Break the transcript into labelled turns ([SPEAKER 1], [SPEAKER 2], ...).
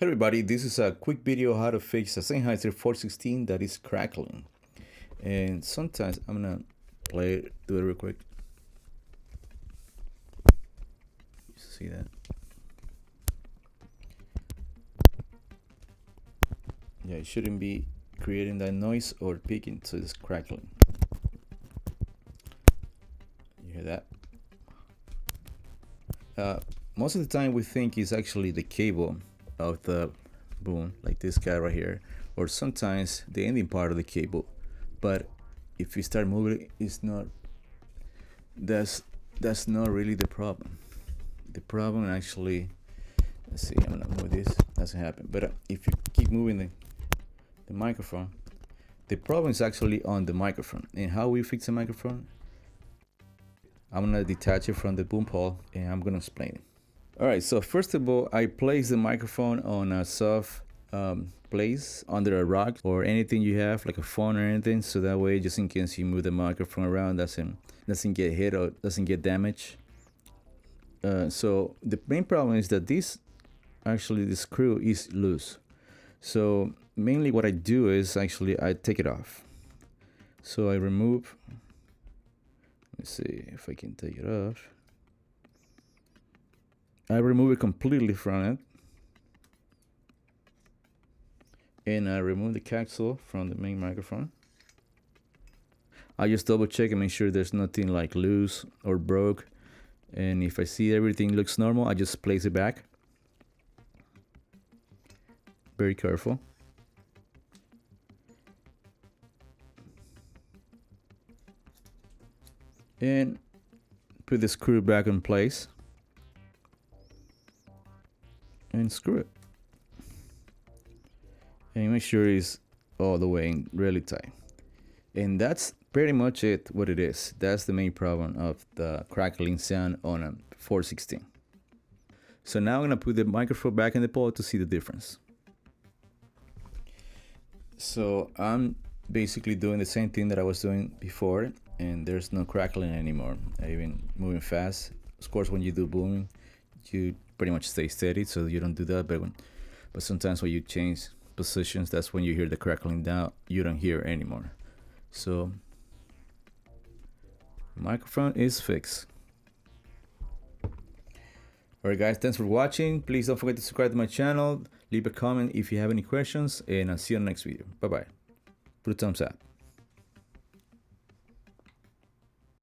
[SPEAKER 1] Hey everybody, this is a quick video how to fix a Sennheiser 416 that is crackling. And sometimes I'm gonna do it real quick. You see that? Yeah, it shouldn't be creating that noise or peaking, so it's crackling. You hear that? Most of the time we think it's actually the cable of the boom, like this guy right here, or sometimes the ending part of the cable. But if you start moving, it's not. That's not really the problem. The problem actually, let's see, I'm gonna move this. Doesn't happen. But if you keep moving the microphone, the problem is actually on the microphone. And how we fix the microphone? I'm gonna detach it from the boom pole, and I'm gonna explain it. All right, so first of all, I place the microphone on a soft place under a rock or anything you have, like a phone or anything, so that way, just in case you move the microphone around, doesn't get hit or doesn't get damaged. So the main problem is that the screw is loose. So mainly what I do is actually I take it off. So I remove. Let me see if I can take it off. I remove it completely from it, and I remove the capsule from the main microphone. I just double check and make sure there's nothing like loose or broke, and if I see everything looks normal, I just place it back. Very careful. And put the screw back in place and screw it, and make sure it's all the way in really tight. And that's pretty much what it is. That's the main problem of the crackling sound on a 416. So now I'm gonna put the microphone back in the pole to see the difference. So I'm basically doing the same thing that I was doing before, and there's no crackling anymore. I even moving fast. Of course, when you do booming, you pretty much stay steady, so you don't do that. But sometimes when you change positions, that's when you hear the crackling down. You don't hear anymore. So microphone is fixed. Alright guys, thanks for watching. Please don't forget to subscribe to my channel. Leave a comment if you have any questions, and I'll see you on the next video. Bye bye. Put a thumbs up.